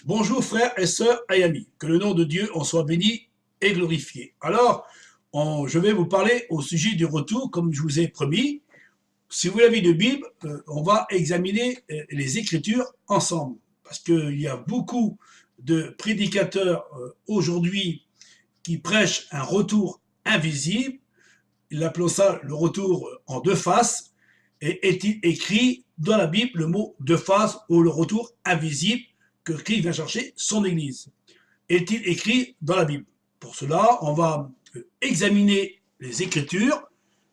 Bonjour frères et sœurs et amis, que le nom de Dieu en soit béni et glorifié. Alors, je vais vous parler au sujet du retour, comme je vous ai promis. Si vous l'avez de Bible, on va examiner les Écritures ensemble, parce qu'il y a beaucoup de prédicateurs aujourd'hui qui prêchent un retour invisible. Ils appellent ça le retour en deux faces. Et est-il écrit dans la Bible le mot deux faces ou le retour invisible que Christ vient chercher son Église? Est-il écrit dans la Bible? Pour cela, on va examiner les Écritures.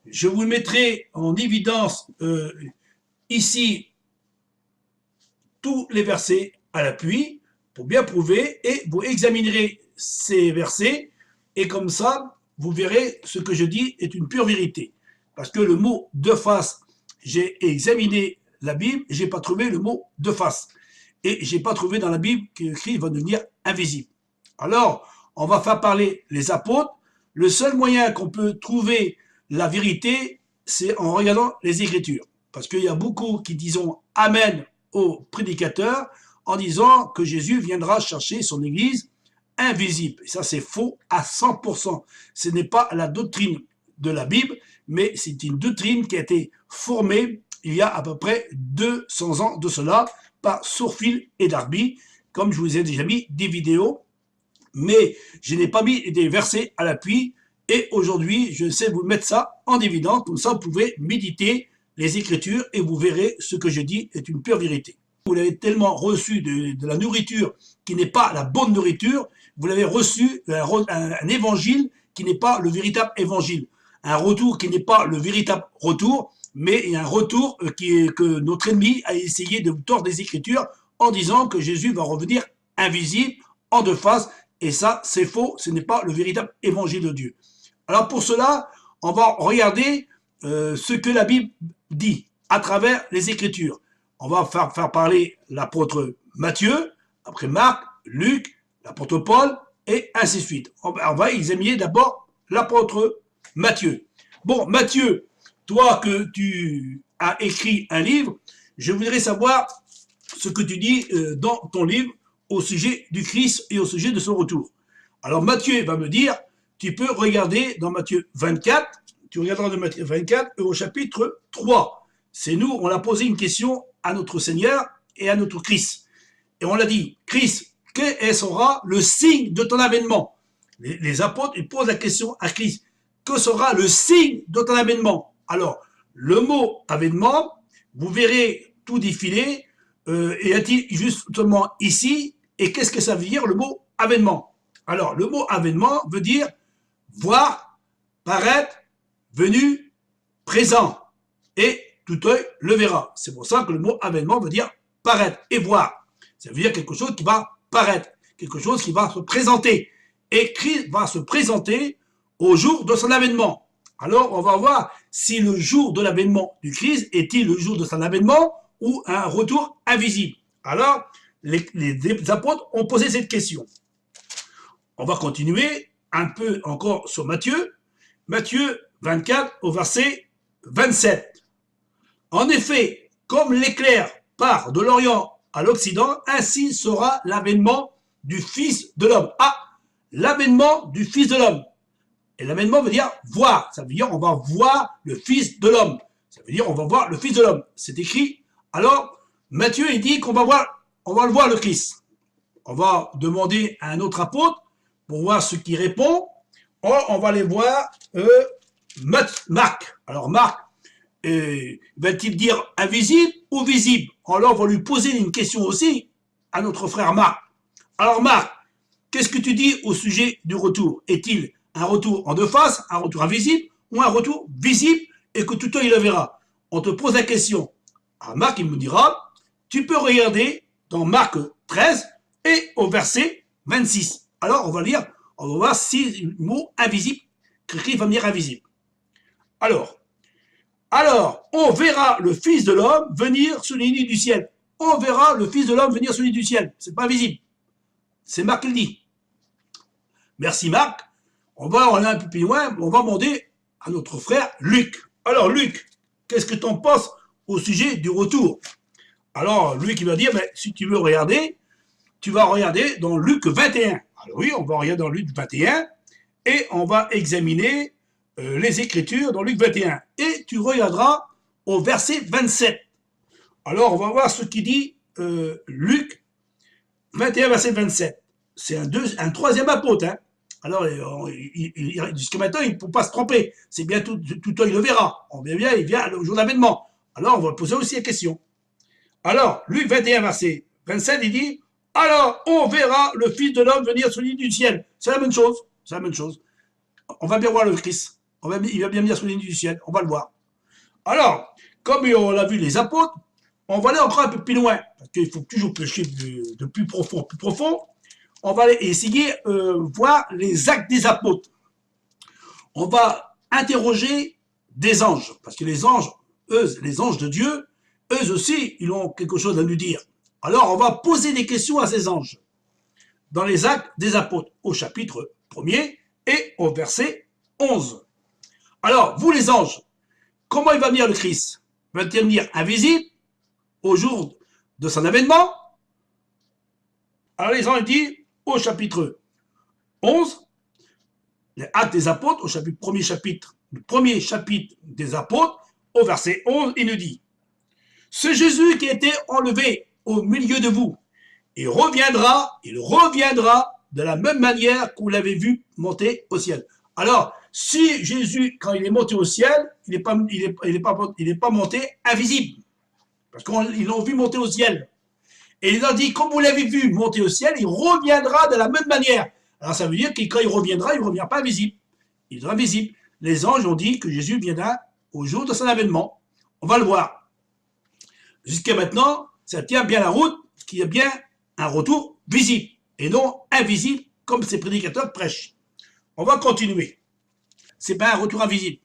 Je vous mettrai en évidence ici tous les versets à l'appui pour bien prouver, et vous examinerez ces versets et comme ça, vous verrez ce que je dis est une pure vérité. Parce que le mot deux faces, j'ai examiné la Bible, j'ai pas trouvé le mot deux faces. Et j'ai pas trouvé dans la Bible que Christ va devenir invisible. Alors, on va faire parler les apôtres. Le seul moyen qu'on peut trouver la vérité, c'est en regardant les Écritures. Parce qu'il y a beaucoup qui disent Amen aux prédicateurs en disant que Jésus viendra chercher son Église invisible. Et ça, c'est faux à 100%. Ce n'est pas la doctrine de la Bible, mais c'est une doctrine qui a été formée il y a à peu près 200 ans de cela par Sourfil et Darby. Comme je vous ai déjà mis des vidéos, mais je n'ai pas mis des versets à l'appui. Et aujourd'hui, je sais vous mettre ça en évidence. Comme ça, vous pouvez méditer les Écritures et vous verrez ce que je dis est une pure vérité. Vous l'avez tellement reçu de la nourriture qui n'est pas la bonne nourriture, vous l'avez reçu un évangile qui n'est pas le véritable évangile, un retour qui n'est pas le véritable retour, mais un retour que notre ennemi a essayé de tordre des Écritures en disant que Jésus va revenir invisible, en deux faces, et ça, c'est faux, ce n'est pas le véritable évangile de Dieu. Alors pour cela, on va regarder ce que la Bible dit à travers les Écritures. On va faire parler l'apôtre Matthieu, après Marc, Luc, l'apôtre Paul, et ainsi de suite. On va examiner d'abord l'apôtre Matthieu. Bon, Matthieu, toi que tu as écrit un livre, je voudrais savoir ce que tu dis dans ton livre au sujet du Christ et au sujet de son retour. Alors Matthieu va me dire, tu peux regarder dans Matthieu 24, tu regarderas dans Matthieu 24 au chapitre 3. C'est nous, on a posé une question à notre Seigneur et à notre Christ. Et on l'a dit, Christ, quel sera le signe de ton avènement? Les apôtres, ils posent la question à Christ, que sera le signe de ton avènement? Alors, le mot avènement, vous verrez tout défiler, et est-il justement ici, et qu'est-ce que ça veut dire le mot avènement? Alors, le mot avènement veut dire voir, paraître, venu, présent, et tout œil le verra. C'est pour ça que le mot avènement veut dire paraître et voir. Ça veut dire quelque chose qui va paraître, quelque chose qui va se présenter. Et Christ va se présenter au jour de son avènement. Alors, on va voir si le jour de l'avènement du Christ est-il le jour de son avènement ou un retour invisible. Alors, les apôtres ont posé cette question. On va continuer un peu encore sur Matthieu. Matthieu 24 au verset 27. En effet, comme l'éclair part de l'Orient à l'Occident, ainsi sera l'avènement du Fils de l'homme. Ah, l'avènement du Fils de l'homme. Et l'avènement veut dire voir. Ça veut dire on va voir le Fils de l'homme. Ça veut dire on va voir le Fils de l'homme. C'est écrit. Alors, Matthieu, il dit qu'on va le voir le Christ. On va demander à un autre apôtre pour voir ce qui répond. Or, on va aller voir Marc. Alors, Marc, va-t-il dire invisible ou visible? Alors, on va lui poser une question aussi à notre frère Marc. Alors, Marc, qu'est-ce que tu dis au sujet du retour? Est-il un retour en deux faces, un retour invisible ou un retour visible et que tout œil le verra? On te pose la question. Alors, Marc, il me dira, tu peux regarder dans Marc 13 et au verset 26. Alors, on va voir si le mot invisible, que Christ va venir invisible. Alors, on verra le Fils de l'homme venir sur les nuits du ciel. On verra le Fils de l'homme venir sur les nuits du ciel. C'est pas visible. C'est Marc qui le dit. Merci Marc. On va aller un peu plus loin. On va demander à notre frère Luc. Alors Luc, qu'est-ce que tu en penses au sujet du retour? Alors Luc il va dire, si tu veux regarder, tu vas regarder dans Luc 21. Alors oui, on va regarder dans Luc 21 et on va examiner les Écritures dans Luc 21. Et tu regarderas au verset 27. Alors, on va voir ce qui dit Luc 21, verset 27. C'est un troisième apôtre. Hein. Alors, jusqu'à maintenant, il ne faut pas se tromper. C'est bien tout œil le verra. On vient bien, il vient au jour d'avènement. Alors, on va poser aussi la question. Alors, Luc 21, verset 27, il dit « Alors, on verra le Fils de l'homme venir sur l'île du ciel. » C'est la même chose. C'est la même chose. On va bien voir le Christ. Il va bien venir sur l'île du ciel. On va le voir. Alors, comme on l'a vu les apôtres, on va aller encore un peu plus loin. Parce qu'il faut toujours pêcher de plus profond, plus profond. On va aller essayer voir les actes des apôtres. On va interroger des anges. Parce que les anges, eux, les anges de Dieu, eux aussi, ils ont quelque chose à nous dire. Alors, on va poser des questions à ces anges. Dans les actes des apôtres, au chapitre 1er et au verset 11. Alors, vous les anges, comment il va venir le Christ? Va-t-il venir invisible au jour de son avènement? Alors les anges disent au chapitre 11, les actes des apôtres, au chapitre, le premier chapitre des apôtres, au verset 11, il nous dit « Ce Jésus qui a été enlevé au milieu de vous, il reviendra de la même manière que vous l'avez vu monter au ciel. » Alors, si Jésus, quand il est monté au ciel, il n'est pas monté invisible. Parce qu'ils l'ont vu monter au ciel. Et il a dit, comme vous l'avez vu monter au ciel, il reviendra de la même manière. Alors ça veut dire que quand il reviendra, il ne revient pas visible. Il sera visible. Les anges ont dit que Jésus viendra au jour de son avènement. On va le voir. Jusqu'à maintenant, ça tient bien la route, qu'il y a bien un retour visible, et non invisible, comme ces prédicateurs prêchent. On va continuer. C'est pas un retour invisible.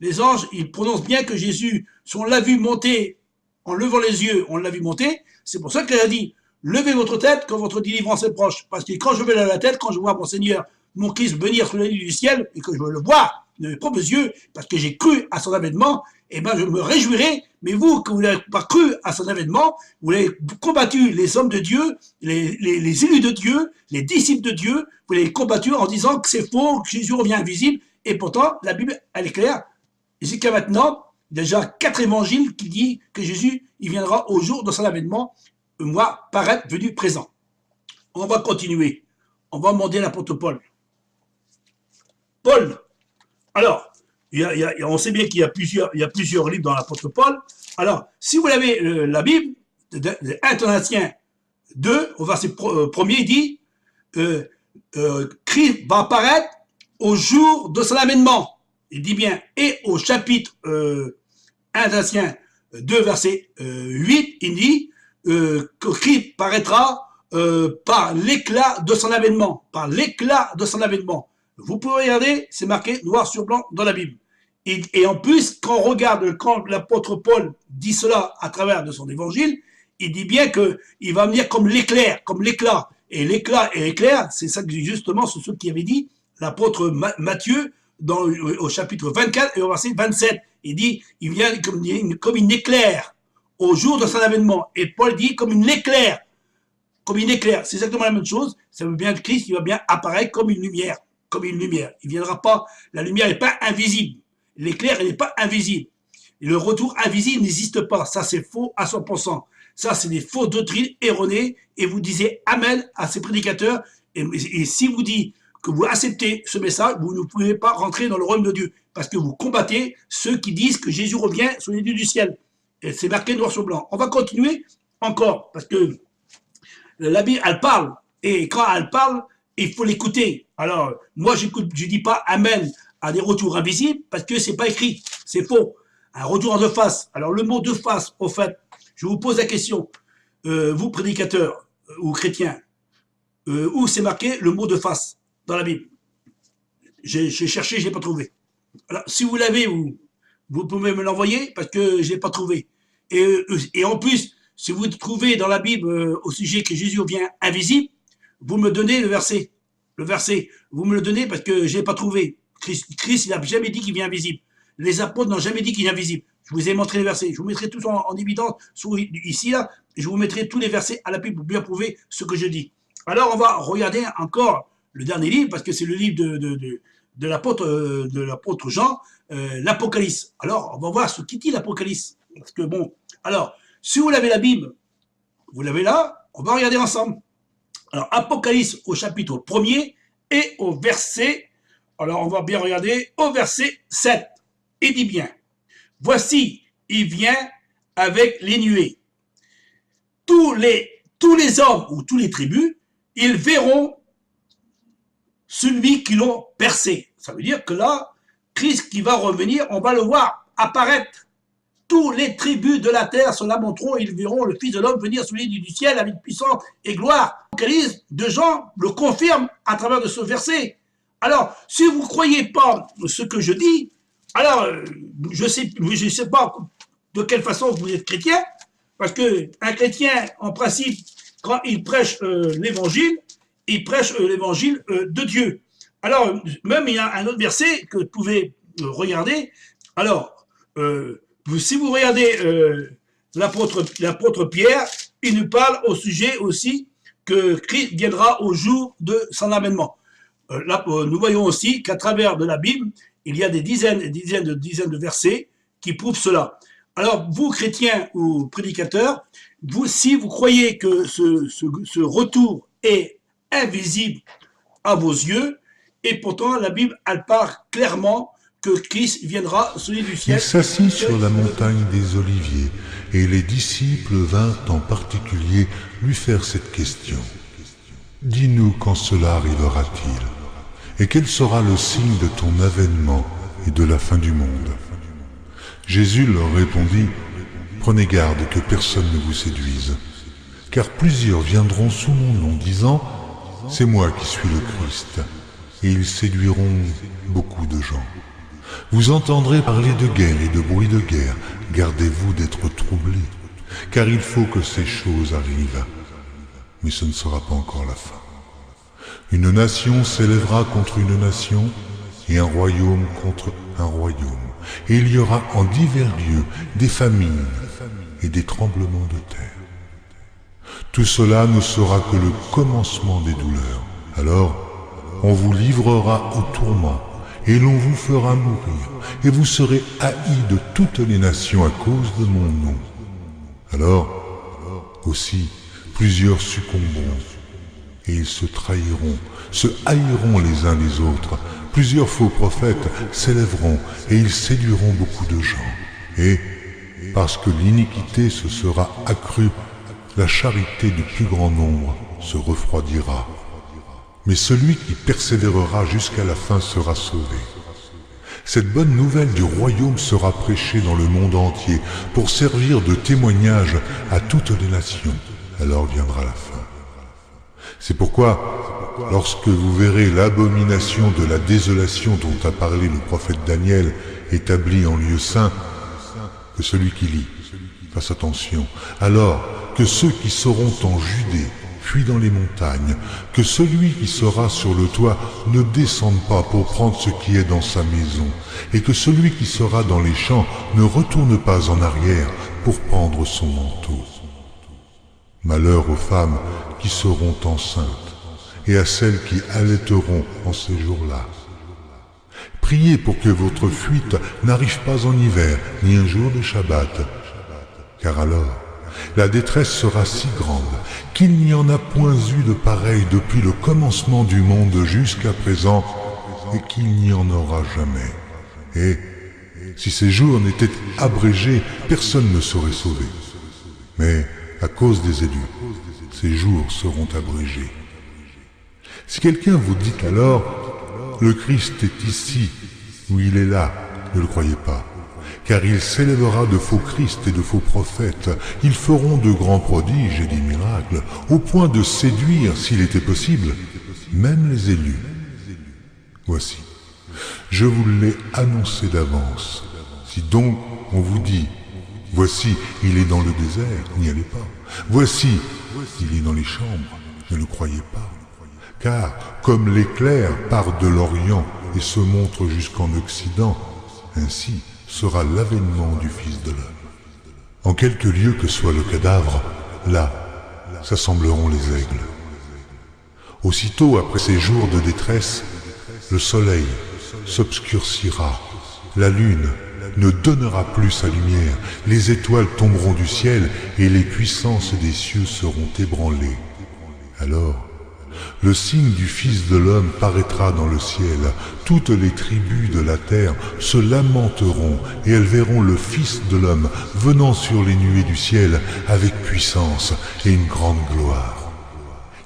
Les anges, ils prononcent bien que Jésus, si on l'a vu monter, en levant les yeux, on l'a vu monter, c'est pour ça qu'il a dit, levez votre tête quand votre délivrance est proche. Parce que quand je vais la tête, quand je vois mon Seigneur, mon Christ venir sur la ligne du ciel, et que je veux le voir de mes propres yeux, parce que j'ai cru à son avènement, eh ben je me réjouirai. Mais vous, que vous n'avez pas cru à son avènement, vous avez combattu les hommes de Dieu, les élus de Dieu, les disciples de Dieu, vous l'avez combattu en disant que c'est faux, que Jésus revient invisible, et pourtant, la Bible, elle est claire. Jusqu'à maintenant, déjà 4 évangiles qui disent que Jésus, il viendra au jour de son avènement, moi, paraître venu présent. On va continuer. On va demander à l'apôtre Paul. Paul, alors, on sait bien qu'il y a plusieurs livres dans l'apôtre Paul. Alors, si vous avez la Bible, 1 Thessaloniciens 2, au verset 1er, il dit Christ va apparaître au jour de son avènement. Il dit bien, et au chapitre 1 Thessaloniciens 2, verset 8, il dit que Christ paraîtra par l'éclat de son avènement. Par l'éclat de son avènement. Vous pouvez regarder, c'est marqué noir sur blanc dans la Bible. Et en plus, quand on regarde, quand l'apôtre Paul dit cela à travers de son évangile, il dit bien qu'il va venir comme l'éclair, comme l'éclat. Et l'éclat et l'éclair, c'est ça que justement, c'est ce qui avait dit l'apôtre Matthieu au chapitre 24 et au verset 27. Il dit, il vient comme une éclair au jour de son avènement. Et Paul dit comme une éclair. Comme une éclair. C'est exactement la même chose. Ça veut bien que Christ, il va bien apparaître comme une lumière. Comme une lumière. Il viendra pas, la lumière n'est pas invisible. L'éclair, elle n'est pas invisible. Et le retour invisible n'existe pas. Ça, c'est faux à 100%. Ça, c'est des fausses doctrines erronées. Et vous disiez Amen à ces prédicateurs. Et si vous dites que vous acceptez ce message, vous ne pouvez pas rentrer dans le royaume de Dieu. Parce que vous combattez ceux qui disent que Jésus revient sur les dieux du ciel. Et c'est marqué noir sur blanc. On va continuer encore. Parce que la Bible, elle parle. Et quand elle parle, il faut l'écouter. Alors, moi, je dis pas Amen à des retours invisibles parce que c'est pas écrit. C'est faux. Un retour de face. Alors, le mot de face, au fait, je vous pose la question. Vous, prédicateurs ou chrétiens, où c'est marqué le mot de face dans la Bible? J'ai cherché, je l'ai pas trouvé. Alors, si vous l'avez, vous pouvez me l'envoyer parce que je l'ai pas trouvé. Et en plus, si vous trouvez dans la Bible au sujet que Jésus vient invisible, vous me donnez le verset. Le verset, vous me le donnez parce que je l'ai pas trouvé. Christ, il n'a jamais dit qu'il vient invisible. Les apôtres n'ont jamais dit qu'il est invisible. Je vous ai montré les versets. Je vous mettrai tous en évidence ici, là. Et je vous mettrai tous les versets à l'appui pour bien prouver ce que je dis. Alors, on va regarder encore le dernier livre, parce que c'est le livre de l'apôtre Jean, l'Apocalypse. Alors, on va voir ce qui dit l'Apocalypse. Parce que bon, alors, si vous l'avez la Bible, vous l'avez là, on va regarder ensemble. Alors, Apocalypse au chapitre 1er et au verset, alors on va bien regarder, au verset 7. Il dit bien, voici, il vient avec les nuées. Tous les hommes ou tous les tribus, ils verront celui qui l'ont percé. Ça veut dire que là, Christ qui va revenir, on va le voir apparaître. Tous les tribus de la terre se lamenteront et ils verront le Fils de l'homme venir sur l'île du ciel avec puissance et gloire. L'Apocalypse de Jean le confirme à travers de ce verset. Alors, si vous ne croyez pas ce que je dis, alors je sais pas de quelle façon vous êtes chrétien, parce qu'un chrétien, en principe, quand il prêche l'évangile, il prêche l'évangile de Dieu. Alors, même il y a un autre verset que vous pouvez regarder. Alors, si vous regardez l'apôtre Pierre, il nous parle au sujet aussi que Christ viendra au jour de son avènement. Là, nous voyons aussi qu'à travers de la Bible, il y a des dizaines et dizaines de versets qui prouvent cela. Alors, vous, chrétiens ou prédicateurs, si vous croyez que ce retour est invisible à vos yeux, et pourtant la Bible, elle parle clairement que Christ viendra celui du ciel. Il s'assit sur la montagne des Oliviers, et les disciples vinrent en particulier lui faire cette question. Dis-nous quand cela arrivera-t-il, et quel sera le signe de ton avènement et de la fin du monde? Jésus leur répondit, prenez garde que personne ne vous séduise, car plusieurs viendront sous mon nom, disant, c'est moi qui suis le Christ, et ils séduiront beaucoup de gens. Vous entendrez parler de guerre et de bruit de guerre. Gardez-vous d'être troublés, car il faut que ces choses arrivent. Mais ce ne sera pas encore la fin. Une nation s'élèvera contre une nation, et un royaume contre un royaume. Et il y aura en divers lieux des famines et des tremblements de terre. Tout cela ne sera que le commencement des douleurs. Alors, on vous livrera au tourment, et l'on vous fera mourir, et vous serez haïs de toutes les nations à cause de mon nom. Alors, aussi, plusieurs succomberont, et ils se trahiront, se haïront les uns les autres. Plusieurs faux prophètes s'élèveront, et ils séduiront beaucoup de gens. Et, parce que l'iniquité se sera accrue, la charité du plus grand nombre se refroidira. Mais celui qui persévérera jusqu'à la fin sera sauvé. Cette bonne nouvelle du royaume sera prêchée dans le monde entier pour servir de témoignage à toutes les nations. Alors viendra la fin. C'est pourquoi, lorsque vous verrez l'abomination de la désolation dont a parlé le prophète Daniel établie en lieu saint, que celui qui lit fasse attention. Alors que ceux qui seront en Judée fuient dans les montagnes, que celui qui sera sur le toit ne descende pas pour prendre ce qui est dans sa maison, et que celui qui sera dans les champs ne retourne pas en arrière pour prendre son manteau. Malheur aux femmes qui seront enceintes, et à celles qui allaiteront en ces jours-là. Priez pour que votre fuite n'arrive pas en hiver, ni un jour de Shabbat, car alors, la détresse sera si grande qu'il n'y en a point eu de pareil depuis le commencement du monde jusqu'à présent et qu'il n'y en aura jamais. Et si ces jours n'étaient abrégés, personne ne serait sauvé. Mais à cause des élus, ces jours seront abrégés. Si quelqu'un vous dit qu'alors le Christ est ici ou il est là, ne le croyez pas. Car il s'élèvera de faux Christ et de faux prophètes. Ils feront de grands prodiges et des miracles, au point de séduire, s'il était possible, même les élus. Voici, je vous l'ai annoncé d'avance. Si donc on vous dit, voici, il est dans le désert, n'y allez pas. Voici, il est dans les chambres, ne le croyez pas. Car, comme l'éclair part de l'Orient et se montre jusqu'en Occident, ainsi, sera l'avènement du Fils de l'homme. En quelque lieu que soit le cadavre, là s'assembleront les aigles. Aussitôt après ces jours de détresse, le soleil s'obscurcira, la lune ne donnera plus sa lumière, les étoiles tomberont du ciel et les puissances des cieux seront ébranlées. Alors, le signe du Fils de l'homme paraîtra dans le ciel. Toutes les tribus de la terre se lamenteront et elles verront le Fils de l'homme venant sur les nuées du ciel avec puissance et une grande gloire.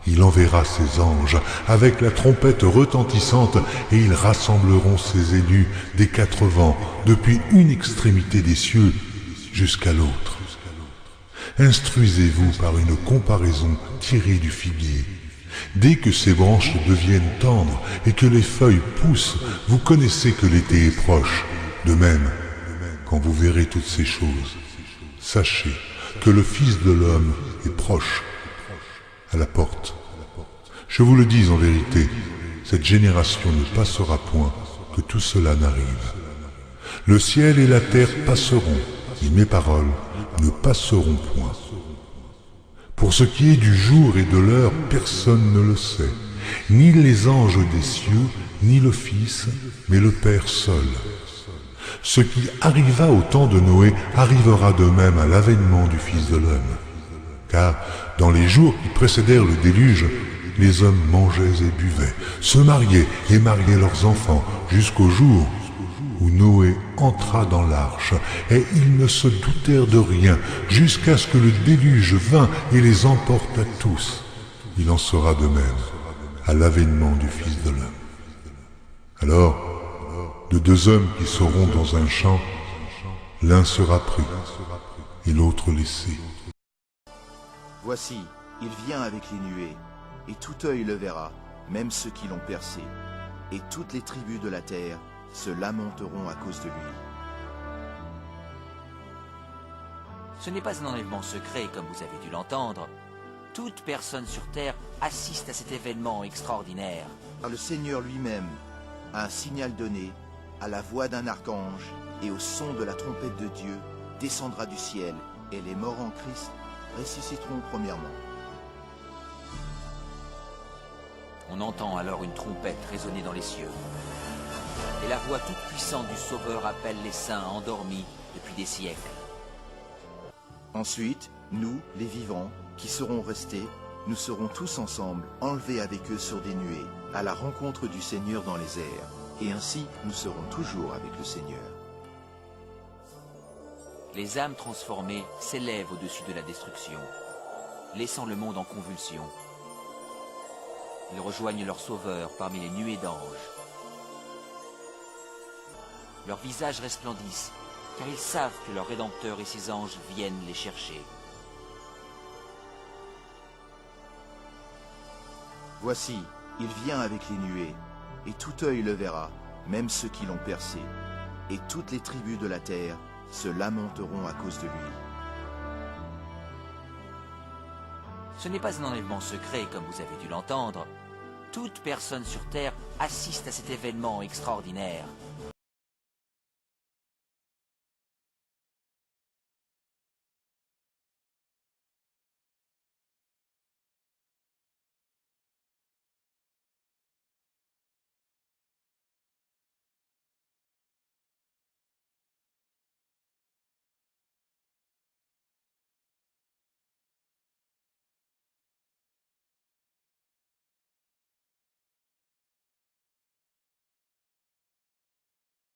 Il enverra ses anges avec la trompette retentissante et ils rassembleront ses élus des quatre vents depuis une extrémité des cieux jusqu'à l'autre. Instruisez-vous par une comparaison tirée du figuier. Dès que ses branches deviennent tendres et que les feuilles poussent, vous connaissez que l'été est proche. De même, quand vous verrez toutes ces choses, sachez que le Fils de l'homme est proche, à la porte. Je vous le dis en vérité, cette génération ne passera point que tout cela n'arrive. Le ciel et la terre passeront, mais mes paroles ne passeront point. Pour ce qui est du jour et de l'heure, personne ne le sait, ni les anges des cieux, ni le Fils, mais le Père seul. Ce qui arriva au temps de Noé arrivera de même à l'avènement du Fils de l'homme. Car dans les jours qui précédèrent le déluge, les hommes mangeaient et buvaient, se mariaient et mariaient leurs enfants, jusqu'au jour où Noé entra dans l'arche, et ils ne se doutèrent de rien, jusqu'à ce que le déluge vînt et les emporte à tous. Il en sera de même à l'avènement du Fils de l'homme. Alors, de deux hommes qui seront dans un champ, l'un sera pris et l'autre laissé. Voici, il vient avec les nuées, et tout œil le verra, même ceux qui l'ont percé, et toutes les tribus de la terre se lamenteront à cause de lui. Ce n'est pas un enlèvement secret, comme vous avez dû l'entendre. Toute personne sur terre assiste à cet événement extraordinaire. Car le Seigneur lui-même a un signal donné, à la voix d'un archange et au son de la trompette de Dieu, descendra du ciel, et les morts en Christ ressusciteront premièrement. On entend alors une trompette résonner dans les cieux. Et la voix toute puissante du Sauveur appelle les saints endormis depuis des siècles. Ensuite, nous, les vivants, qui serons restés, nous serons tous ensemble, enlevés avec eux sur des nuées, à la rencontre du Seigneur dans les airs. Et ainsi, nous serons toujours avec le Seigneur. Les âmes transformées s'élèvent au-dessus de la destruction, laissant le monde en convulsion. Ils rejoignent leur Sauveur parmi les nuées d'anges. Leurs visages resplendissent, car ils savent que leur Rédempteur et ses anges viennent les chercher. Voici, il vient avec les nuées, et tout œil le verra, même ceux qui l'ont percé, et toutes les tribus de la terre se lamenteront à cause de lui. Ce n'est pas un enlèvement secret, comme vous avez dû l'entendre. Toute personne sur terre assiste à cet événement extraordinaire.